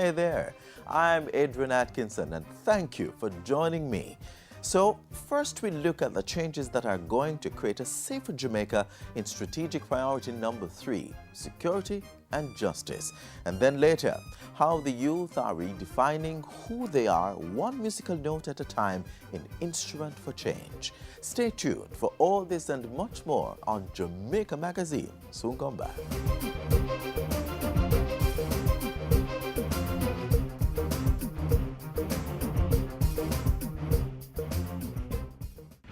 Hey there, I'm Adrian Atkinson and thank you for joining me. So first we look at the changes that are going to create a safer Jamaica in strategic priority number 3, security and justice. And then later, how the youth are redefining who they are one musical note at a time in Instrument for Change. Stay tuned for all this and much more on Jamaica Magazine. Soon come back.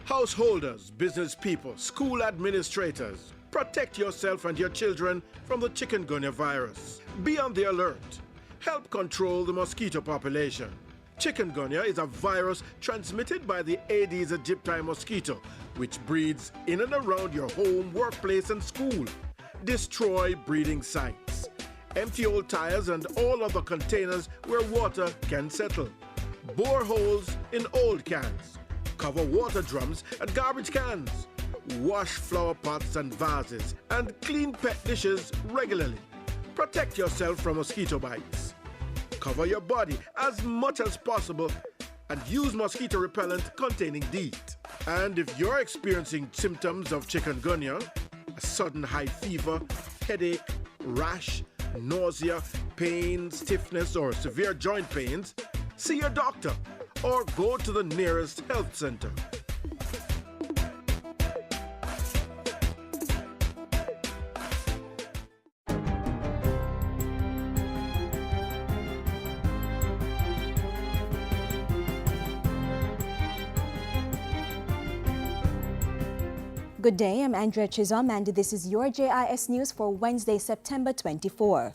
Householders, business people, school administrators, protect yourself and your children from the chikungunya virus. Be on the alert. Help control the mosquito population. Chikungunya is a virus transmitted by the Aedes aegypti mosquito, which breeds in and around your home, workplace, and school. Destroy breeding sites. Empty old tires and all other containers where water can settle. Bore holes in old cans. Cover water drums and garbage cans. Wash flower pots and vases and clean pet dishes regularly. Protect yourself from mosquito bites. Cover your body as much as possible and use mosquito repellent containing DEET. And if you're experiencing symptoms of chikungunya, a sudden high fever, headache, rash, nausea, pain, stiffness, or severe joint pains, see your doctor or go to the nearest health center. Good day, I'm Andrea Chisholm and this is your JIS News for Wednesday, September 24.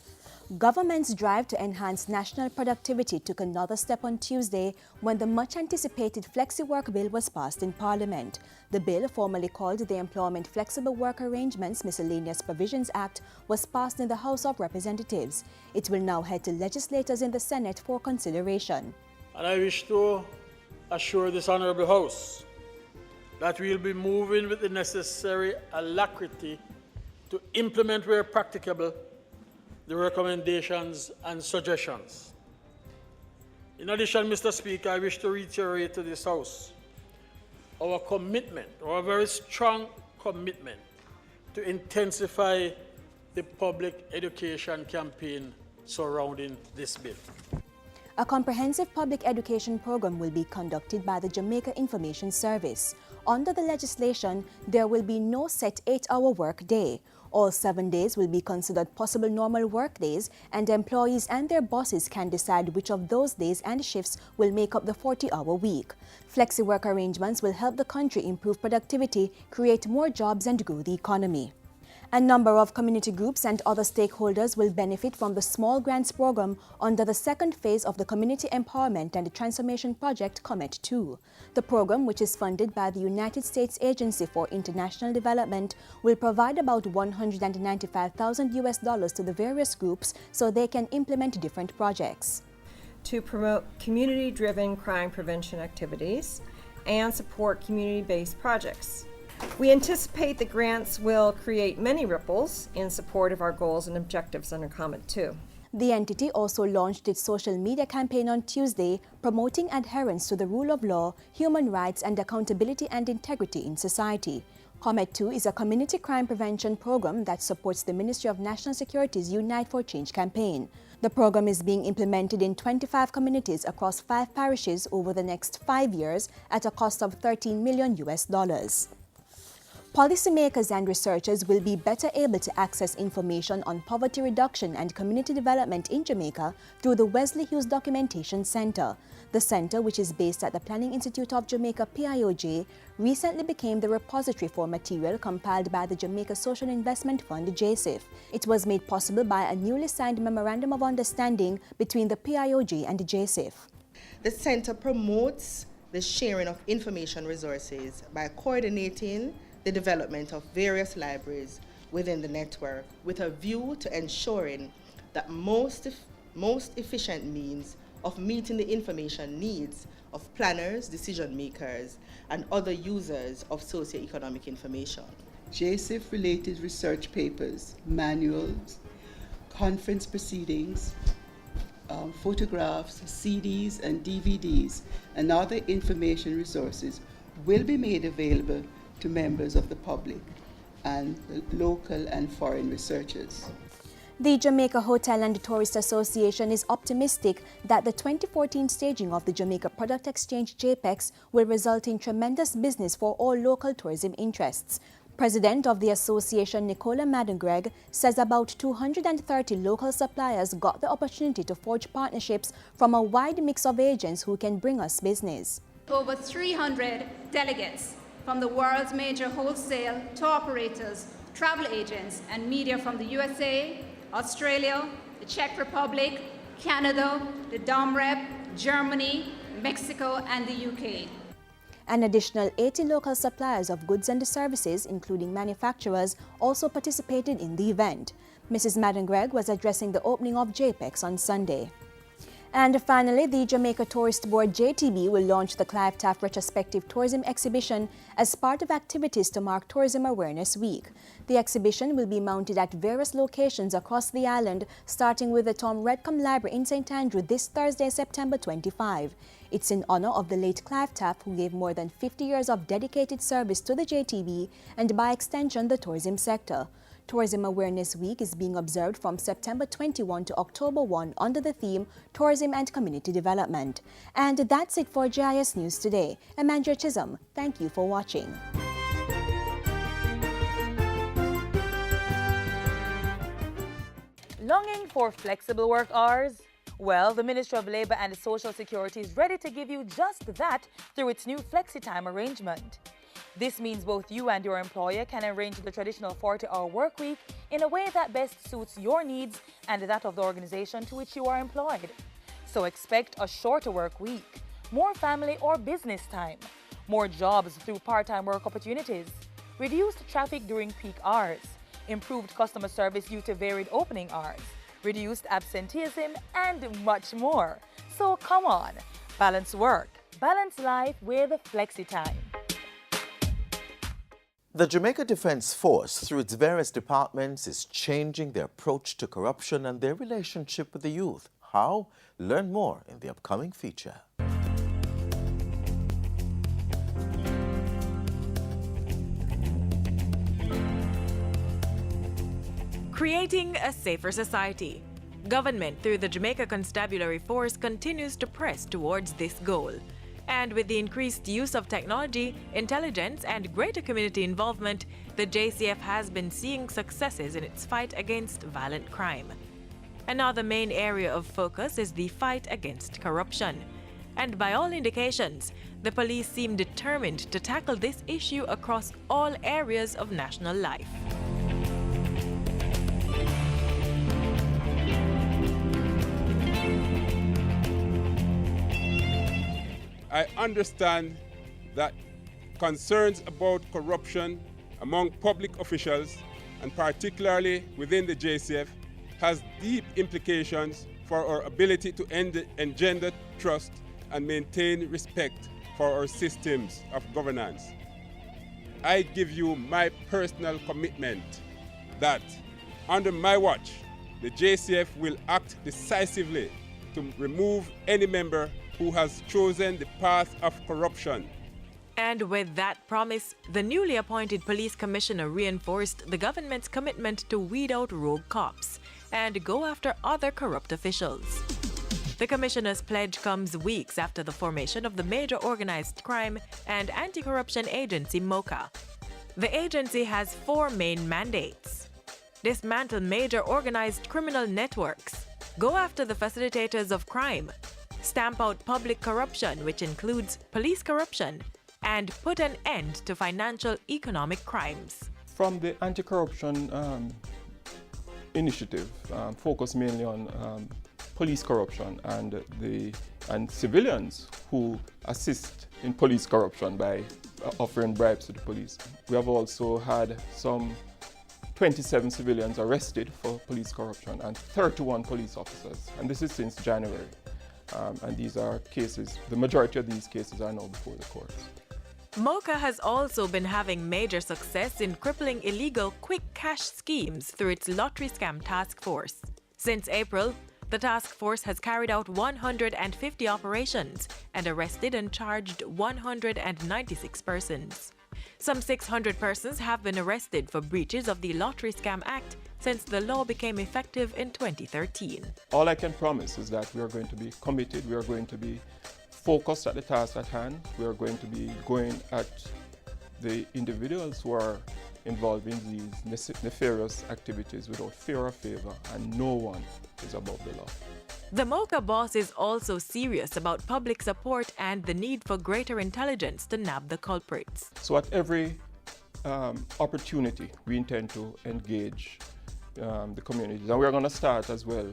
Government's drive to enhance national productivity took another step on Tuesday when the much-anticipated Flexi Work Bill was passed in Parliament. The bill, formerly called the Employment Flexible Work Arrangements Miscellaneous Provisions Act, was passed in the House of Representatives. It will now head to legislators in the Senate for consideration. And I wish to assure this Honourable House that we will be moving with the necessary alacrity to implement where practicable the recommendations and suggestions. In addition, Mr. Speaker, I wish to reiterate to this House our commitment, our very strong commitment to intensify the public education campaign surrounding this bill. A comprehensive public education program will be conducted by the Jamaica Information Service. Under the legislation, there will be no set 8-hour work day. All 7 days will be considered possible normal work days, and employees and their bosses can decide which of those days and shifts will make up the 40-hour week. Flexi work arrangements will help the country improve productivity, create more jobs, and grow the economy. A number of community groups and other stakeholders will benefit from the Small Grants Program under the second phase of the Community Empowerment and Transformation Project COMET 2. The program, which is funded by the United States Agency for International Development, will provide about $195,000 to the various groups so they can implement different projects. To promote community-driven crime prevention activities and support community-based projects. We anticipate the grants will create many ripples in support of our goals and objectives under COMET 2. The entity also launched its social media campaign on Tuesday, promoting adherence to the rule of law, human rights, and accountability and integrity in society. COMET 2 is a community crime prevention program that supports the Ministry of National Security's Unite for Change campaign. The program is being implemented in 25 communities across 5 parishes over the next 5 years at a cost of $13 million. Policymakers and researchers will be better able to access information on poverty reduction and community development in Jamaica through the Wesley Hughes Documentation Center. The center, which is based at the Planning Institute of Jamaica PIOJ, recently became the repository for material compiled by the Jamaica Social Investment Fund JSIF. It was made possible by a newly signed Memorandum of Understanding between the PIOJ and the JSIF. The center promotes the sharing of information resources by coordinating the development of various libraries within the network with a view to ensuring that most efficient means of meeting the information needs of planners, decision makers, and other users of socioeconomic information. JSIF-related research papers, manuals, conference proceedings, photographs, CDs and DVDs and other information resources will be made available to members of the public and local and foreign researchers. The Jamaica Hotel and Tourist Association is optimistic that the 2014 staging of the Jamaica Product Exchange JPEX will result in tremendous business for all local tourism interests. President of the association, Nicola Madden-Gregg, says about 230 local suppliers got the opportunity to forge partnerships from a wide mix of agents who can bring us business. Over 300 delegates from the world's major wholesale tour operators, travel agents, and media from the USA, Australia, the Czech Republic, Canada, the DOMREP, Germany, Mexico, and the UK. An additional 80 local suppliers of goods and services, including manufacturers, also participated in the event. Mrs. Madden-Gregg was addressing the opening of JPEX on Sunday. And finally, the Jamaica Tourist Board JTB will launch the Clive Taft Retrospective Tourism Exhibition as part of activities to mark Tourism Awareness Week. The exhibition will be mounted at various locations across the island, starting with the Tom Redcombe Library in St. Andrew this Thursday, September 25. It's in honor of the late Clive Taft, who gave more than 50 years of dedicated service to the JTB and, by extension, the tourism sector. Tourism Awareness Week is being observed from September 21 to October 1 under the theme Tourism and Community Development. And that's it for GIS News today. I'm Andrea Chisholm. Thank you for watching. Longing for flexible work hours? Well, the Ministry of Labour and Social Security is ready to give you just that through its new flexi-time arrangement. This means both you and your employer can arrange the traditional 40-hour work week in a way that best suits your needs and that of the organization to which you are employed. So expect a shorter work week, more family or business time, more jobs through part-time work opportunities, reduced traffic during peak hours, improved customer service due to varied opening hours, reduced absenteeism, and much more. So come on, balance work, balance life with flexi-time. The Jamaica Defence Force, through its various departments, is changing their approach to corruption and their relationship with the youth. How? Learn more in the upcoming feature. Creating a safer society. Government, through the Jamaica Constabulary Force, continues to press towards this goal. And with the increased use of technology, intelligence, and greater community involvement, the JCF has been seeing successes in its fight against violent crime. Another main area of focus is the fight against corruption. And by all indications, the police seem determined to tackle this issue across all areas of national life. I understand that concerns about corruption among public officials, and particularly within the JCF, has deep implications for our ability to engender trust and maintain respect for our systems of governance. I give you my personal commitment that under my watch, the JCF will act decisively to remove any member who has chosen the path of corruption. And with that promise, the newly appointed police commissioner reinforced the government's commitment to weed out rogue cops and go after other corrupt officials. The commissioner's pledge comes weeks after the formation of the major organized crime and anti-corruption agency MOCA. The agency has 4 main mandates: dismantle major organized criminal networks, go after the facilitators of crime, stamp out public corruption, which includes police corruption, and put an end to financial economic crimes. From the anti-corruption initiative, focused mainly on police corruption and civilians who assist in police corruption by offering bribes to the police. We have also had some 27 civilians arrested for police corruption and 31 police officers, and this is since January. And these are cases, the majority of these cases are now before the courts. MOCA has also been having major success in crippling illegal quick cash schemes through its lottery scam task force. Since April, The task force has carried out 150 operations and arrested and charged 196 persons. Some 600 persons have been arrested for breaches of the Lottery Scam Act since the law became effective in 2013. All I can promise is that we are going to be committed, we are going to be focused at the task at hand, we are going to be going at the individuals who are involved in these nefarious activities without fear or favor, and no one is above the law. The MOCA boss is also serious about public support and the need for greater intelligence to nab the culprits. So at every opportunity, we intend to engage the communities. And we're going to start as well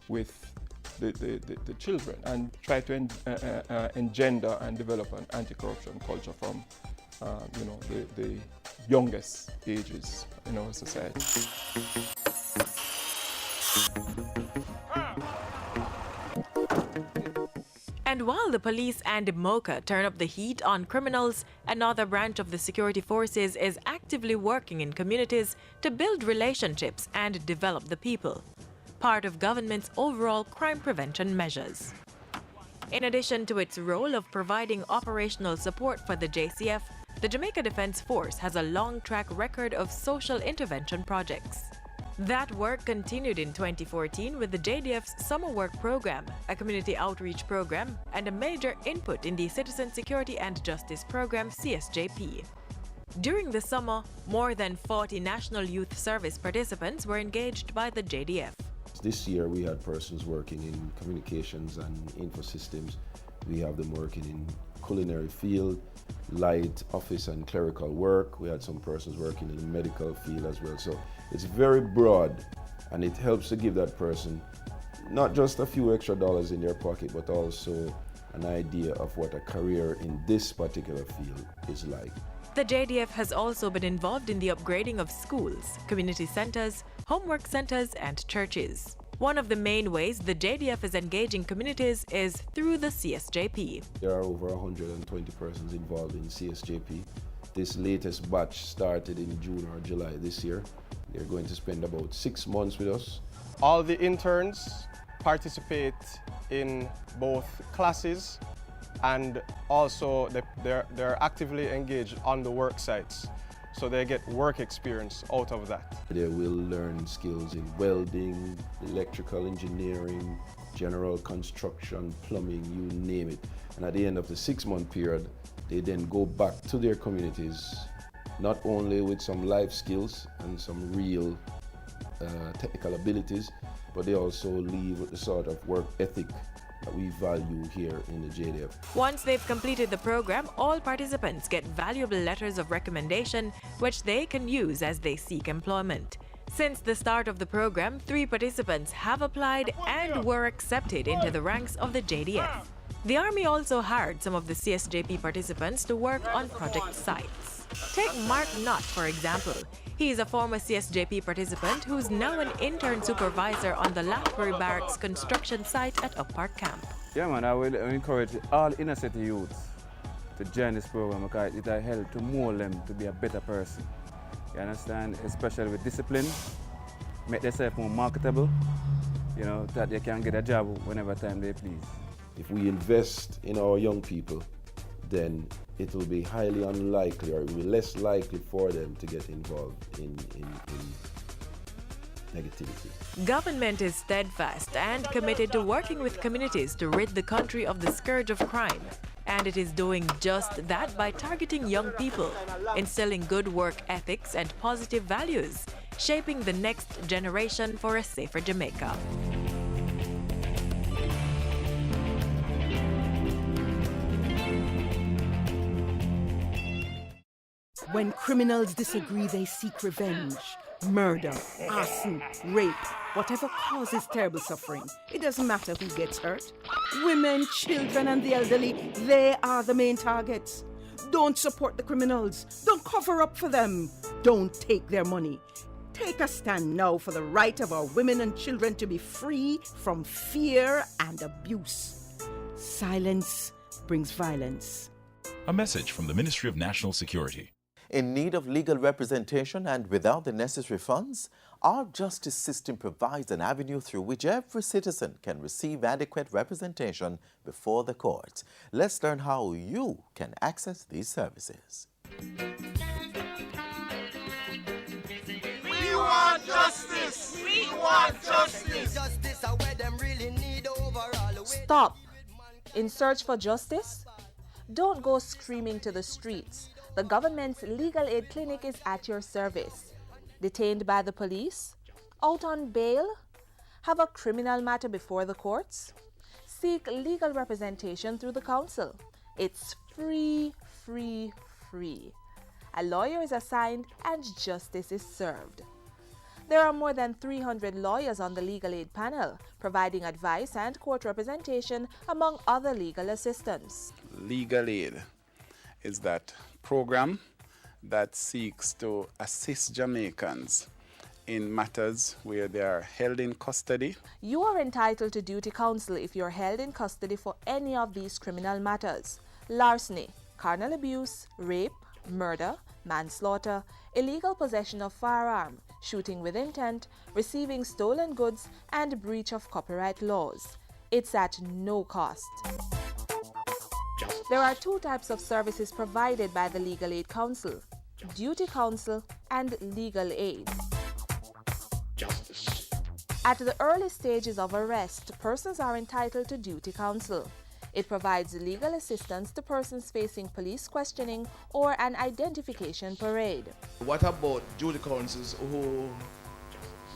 with the children and try to engender and develop an anti-corruption culture from the youngest ages in our society. And while the police and MOCA turn up the heat on criminals, another branch of the security forces is actively working in communities to build relationships and develop the people, part of government's overall crime prevention measures. In addition to its role of providing operational support for the JCF, the Jamaica Defense Force has a long track record of social intervention projects. That work continued in 2014 with the JDF's Summer Work Program, a community outreach program, and a major input in the Citizen Security and Justice Program CSJP. During the summer, more than 40 National Youth Service participants were engaged by the JDF. This year we had persons working in communications and info systems. We have them working in culinary field, light office and clerical work. We had some persons working in the medical field as well. So it's very broad, and it helps to give that person not just a few extra dollars in their pocket, but also an idea of what a career in this particular field is like. The JDF has also been involved in the upgrading of schools, community centers, homework centers, and churches. One of the main ways the JDF is engaging communities is through the CSJP. There are over 120 persons involved in CSJP. This latest batch started in June or July this year. They're going to spend about 6 months with us. All the interns participate in both classes, and also they're actively engaged on the work sites. So they get work experience out of that. They will learn skills in welding, electrical engineering, general construction, plumbing, you name it. And at the end of the 6-month period, they then go back to their communities, not only with some life skills and some real technical abilities, but they also leave with the sort of work ethic that we value here in the JDF. Once they've completed the program, all participants get valuable letters of recommendation which they can use as they seek employment. Since the start of the program, 3 participants have applied and were accepted into the ranks of the JDF. The Army also hired some of the CSJP participants to work on project sites. Take Mark Knott, for example. He is a former CSJP participant who's now an intern supervisor on the Lathbury Barracks construction site at Up Park Camp. Yeah, man, I will encourage all inner city youths to join this program because it will help to mold them to be a better person. You understand? Especially with discipline, make themselves more marketable, that they can get a job whenever time they please. If we invest in our young people, then it will be highly unlikely, or it will be less likely for them to get involved in negativity. Government is steadfast and committed to working with communities to rid the country of the scourge of crime. And it is doing just that by targeting young people, instilling good work ethics and positive values, shaping the next generation for a safer Jamaica. When criminals disagree, they seek revenge. Murder, arson, rape, whatever causes terrible suffering. It doesn't matter who gets hurt. Women, children, and the elderly, they are the main targets. Don't support the criminals. Don't cover up for them. Don't take their money. Take a stand now for the right of our women and children to be free from fear and abuse. Silence brings violence. A message from the Ministry of National Security. In need of legal representation and without the necessary funds? Our justice system provides an avenue through which every citizen can receive adequate representation before the courts. Let's learn how you can access these services. We want justice! We want justice! Stop! In search for justice? Don't go screaming to the streets. The government's legal aid clinic is at your service. Detained by the police? Out on bail? Have a criminal matter before the courts? Seek legal representation through the council. It's free, free, free. A lawyer is assigned and justice is served. There are more than 300 lawyers on the legal aid panel, providing advice and court representation among other legal assistance. Legal aid is that program that seeks to assist Jamaicans in matters where they are held in custody. You are entitled to duty counsel if you're held in custody for any of these criminal matters: larceny, carnal abuse, rape, murder, manslaughter, illegal possession of firearm, shooting with intent, receiving stolen goods, and breach of copyright laws. It's at no cost. There are two types of services provided by the Legal Aid Council: duty counsel and legal aid. At the early stages of arrest, persons are entitled to duty counsel. It provides legal assistance to persons facing police questioning or an identification parade. What about duty counsels who,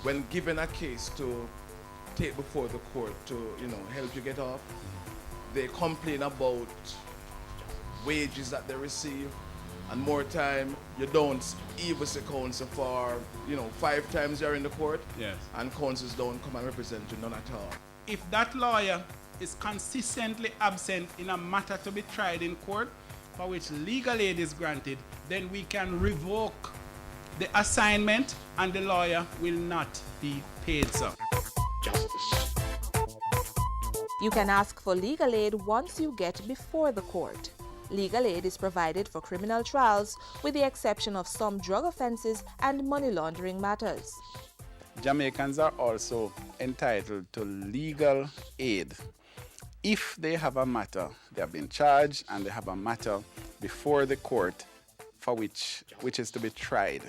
when given a case to take before the court to, help you get off, they complain about wages that they receive, and more time you don't even see counsel for, 5 times you're in the court, yes, and counsels don't come and represent you, none at all. If that lawyer is consistently absent in a matter to be tried in court for which legal aid is granted, then we can revoke the assignment and the lawyer will not be paid, sir. You can ask for legal aid once you get before the court. Legal aid is provided for criminal trials, with the exception of some drug offenses and money laundering matters. Jamaicans are also entitled to legal aid if they have a matter, they have been charged and they have a matter before the court for which is to be tried.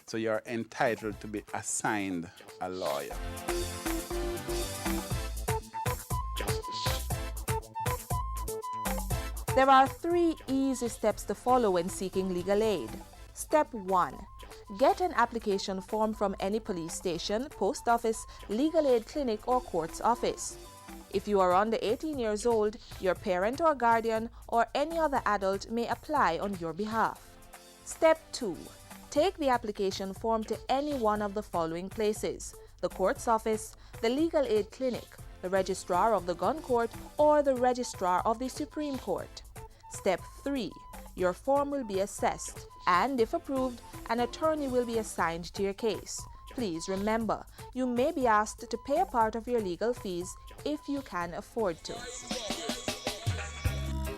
So you are entitled to be assigned a lawyer. There are 3 easy steps to follow when seeking legal aid. Step 1. Get an application form from any police station, post office, legal aid clinic, or court's office. If you are under 18 years old, your parent or guardian or any other adult may apply on your behalf. Step 2. Take the application form to any one of the following places: the court's office, the legal aid clinic, the registrar of the gun court, or the registrar of the Supreme Court. Step 3. Your form will be assessed, and if approved, an attorney will be assigned to your case. Please remember, you may be asked to pay a part of your legal fees if you can afford to.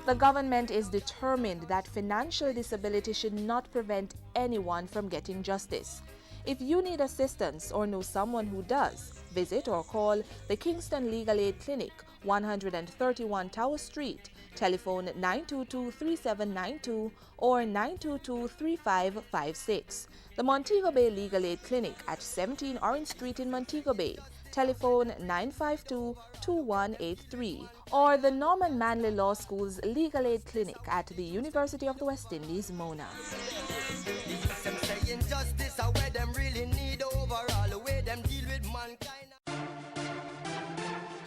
The government is determined that financial disability should not prevent anyone from getting justice. If you need assistance or know someone who does, visit or call the Kingston Legal Aid Clinic, 131 Tower Street, telephone 922-3792 or 922-3556. The Montego Bay Legal Aid Clinic at 17 Orange Street in Montego Bay, telephone 952-2183, or the Norman Manley Law School's Legal Aid Clinic at the University of the West Indies, Mona.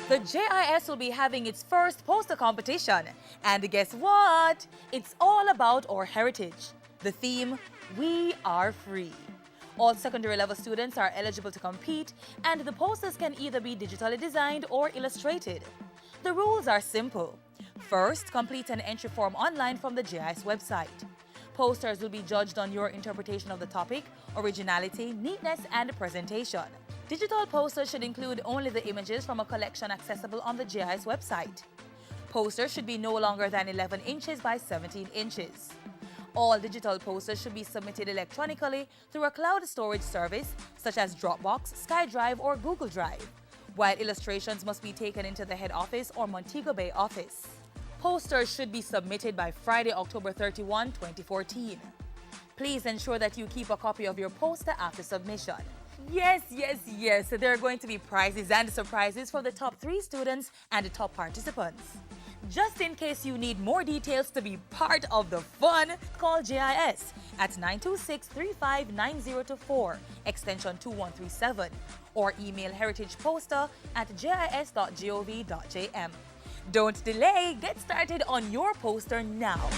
The JIS will be having its first poster competition. And guess what? It's all about our heritage. The theme, We Are Free. All secondary level students are eligible to compete, and the posters can either be digitally designed or illustrated. The rules are simple. First, complete an entry form online from the JIS website. Posters will be judged on your interpretation of the topic, originality, neatness, and presentation. Digital posters should include only the images from a collection accessible on the JIS website. Posters should be no longer than 11 inches by 17 inches. All digital posters should be submitted electronically through a cloud storage service such as Dropbox, SkyDrive, or Google Drive, while illustrations must be taken into the head office or Montego Bay office. Posters should be submitted by Friday, October 31, 2014. Please ensure that you keep a copy of your poster after submission. Yes, there are going to be prizes and surprises for the top 3 students and the top participants. Just in case you need more details to be part of the fun, call JIS at 926-359024, extension 2137, or email heritageposter@jis.gov.jm. Don't delay, get started on your poster now.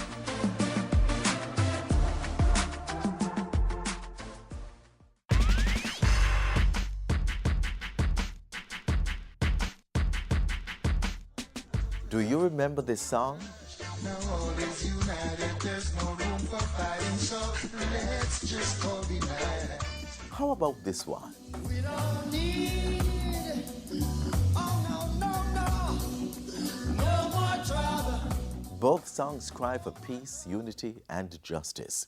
Do you remember this song? Now all is united, there's no room for fighting, so let's just call the night. How about this one? We don't need, no more trouble. Both songs cry for peace, unity, and justice.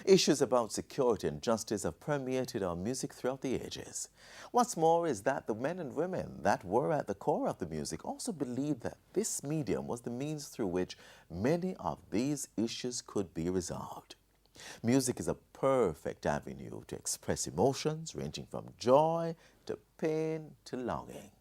Issues about security and justice have permeated our music throughout the ages. What's more is that the men and women that were at the core of the music also believed that this medium was the means through which many of these issues could be resolved. Music is a perfect avenue to express emotions ranging from joy to pain to longing.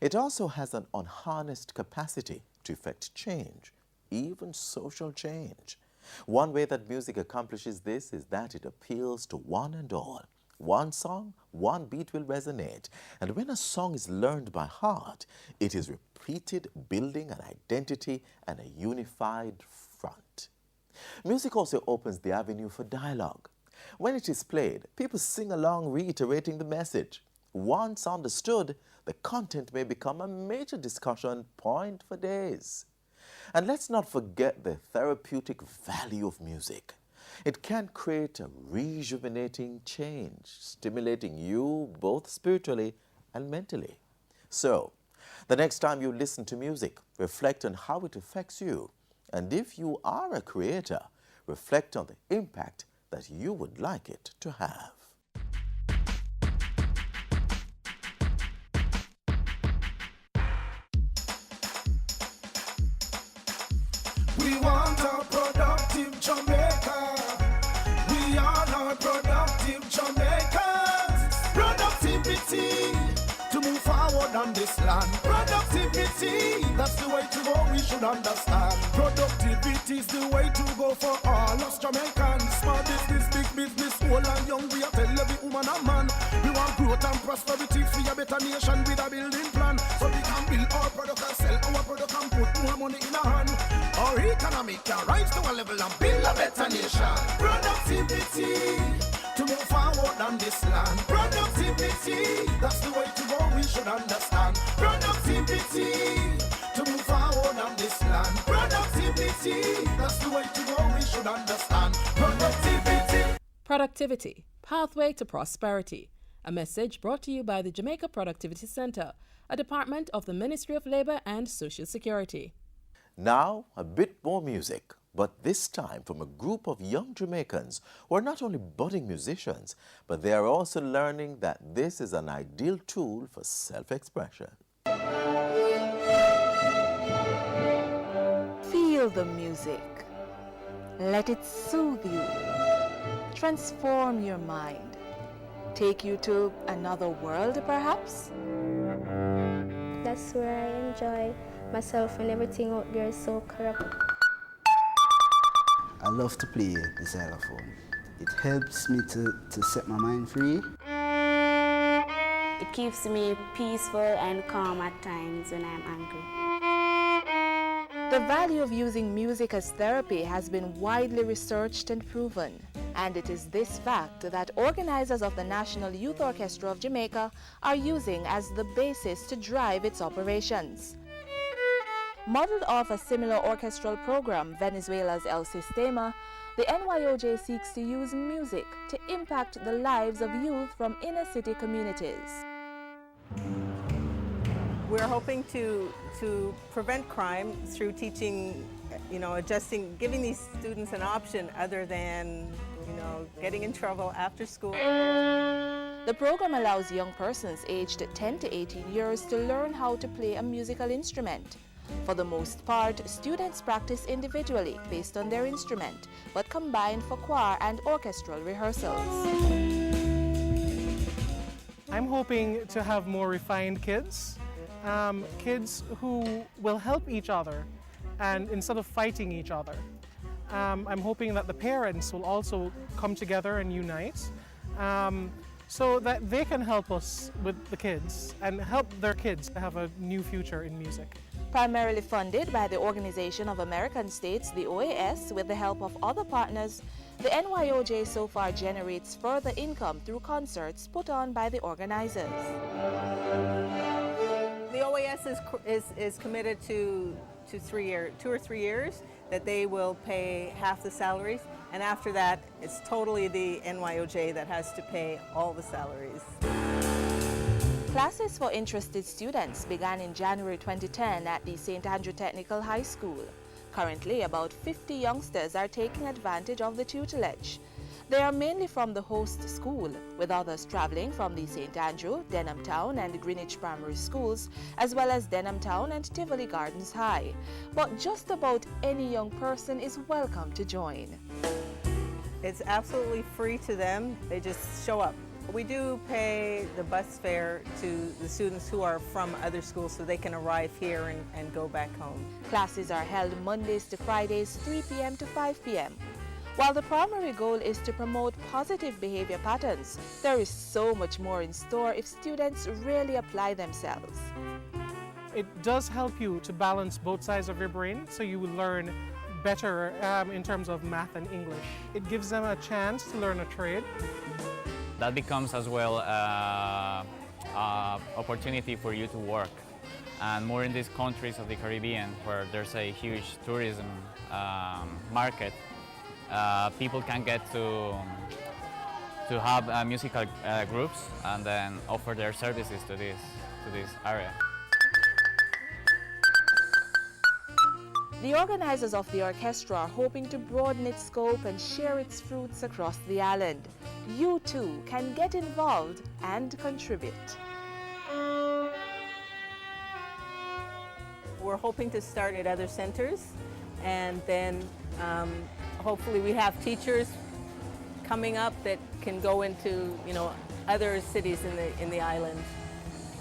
It also has an unharnessed capacity to effect change, even social change. One way that music accomplishes this is that it appeals to one and all. One song, one beat will resonate. And when a song is learned by heart, it is repeated, building an identity and a unified front. Music also opens the avenue for dialogue. When it is played, people sing along, reiterating the message. Once understood, the content may become a major discussion point for days. And let's not forget the therapeutic value of music. It can create a rejuvenating change, stimulating you both spiritually and mentally. So, the next time you listen to music, reflect on how it affects you. And if you are a creator, reflect on the impact that you would like it to have. We want a productive Jamaica. We are not productive Jamaicans. Productivity to move forward on this land. Productivity, that's the way to go, we should understand. Productivity is the way to go for all us Jamaicans. Small business, big business, old and young, we are tell every woman and man. We want growth and prosperity for a better nation with a building plan. So we can build our product and sell our product and put more money in our hand. Our economy can rise to a level and build a better nation. Productivity to move forward on this land. Productivity, that's the way to go, we should understand. Productivity to move forward on this land. Productivity, that's the way to go, we should understand. Productivity. Productivity, Pathway to Prosperity. A message brought to you by the Jamaica Productivity Center, a department of the Ministry of Labor and Social Security. Now, a bit more music, but this time from a group of young Jamaicans who are not only budding musicians, but they are also learning that this is an ideal tool for self-expression. Feel the music. Let it soothe you, transform your mind, take you to another world perhaps? That's where I enjoy myself and everything out there is so corrupt. I love to play the xylophone. It helps me to set my mind free. It keeps me peaceful and calm at times when I'm angry. The value of using music as therapy has been widely researched and proven. And it is this fact that organizers of the National Youth Orchestra of Jamaica are using as the basis to drive its operations. Modeled off a similar orchestral program, Venezuela's El Sistema, the NYOJ seeks to use music to impact the lives of youth from inner city communities. We're hoping to prevent crime through teaching giving these students an option other than, getting in trouble after school. The program allows young persons aged 10 to 18 years to learn how to play a musical instrument. For the most part, students practice individually based on their instrument, but combine for choir and orchestral rehearsals. I'm hoping to have more refined kids, kids who will help each other and instead of fighting each other. I'm hoping that the parents will also come together and unite so that they can help us with the kids and help their kids to have a new future in music. Primarily funded by the Organization of American States, the OAS, with the help of other partners, the NYOJ so far generates further income through concerts put on by the organizers. The OAS is committed to 2 or 3 years that they will pay half the salaries, and after that it's totally the NYOJ that has to pay all the salaries. Classes for interested students began in January 2010 at the St. Andrew Technical High School. Currently, about 50 youngsters are taking advantage of the tutelage. They are mainly from the host school, with others traveling from the St. Andrew, Denham Town and Greenwich Primary Schools, as well as Denham Town and Tivoli Gardens High. But just about any young person is welcome to join. It's absolutely free to them. They just show up. We do pay the bus fare to the students who are from other schools so they can arrive here and go back home. Classes are held Mondays to Fridays, 3 p.m. to 5 p.m. While the primary goal is to promote positive behavior patterns, there is so much more in store if students really apply themselves. It does help you to balance both sides of your brain so you will learn better in terms of math and English. It gives them a chance to learn a trade. That becomes as well an opportunity for you to work. And more in these countries of the Caribbean where there's a huge tourism market, people can get to have musical groups and then offer their services to this area. The organizers of the orchestra are hoping to broaden its scope and share its fruits across the island. You too can get involved and contribute. We're hoping to start at other centers, and then hopefully we have teachers coming up that can go into other cities in the island,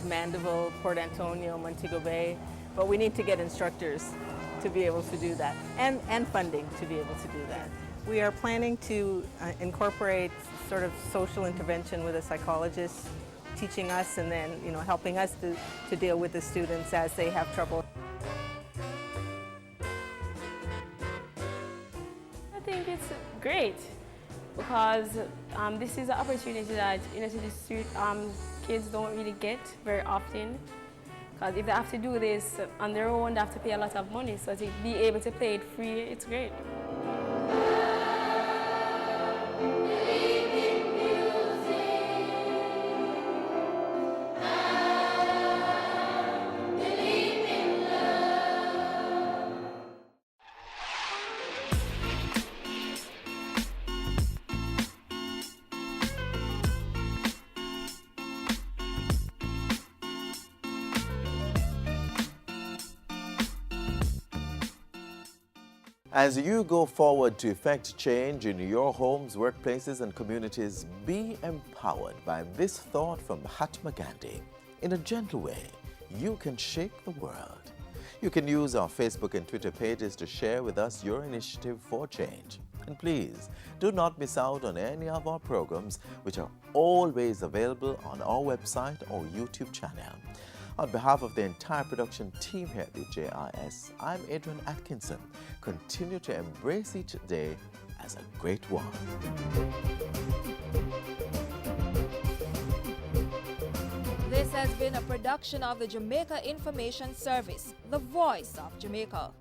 Mandeville, Port Antonio, Montego Bay, but we need to get instructors to be able to do that, and funding to be able to do that. We are planning to incorporate sort of social intervention with a psychologist teaching us and then helping us to deal with the students as they have trouble. I think it's great because this is an opportunity that kids don't really get very often. Because if they have to do this on their own, they have to pay a lot of money. So to be able to play it free, it's great. As you go forward to effect change in your homes, workplaces, and communities, be empowered by this thought from Mahatma Gandhi. In a gentle way, you can shake the world. You can use our Facebook and Twitter pages to share with us your initiative for change. And please, do not miss out on any of our programs, which are always available on our website or YouTube channel. On behalf of the entire production team here at the JIS, I'm Adrian Atkinson. Continue to embrace each day as a great one. This has been a production of the Jamaica Information Service, the voice of Jamaica.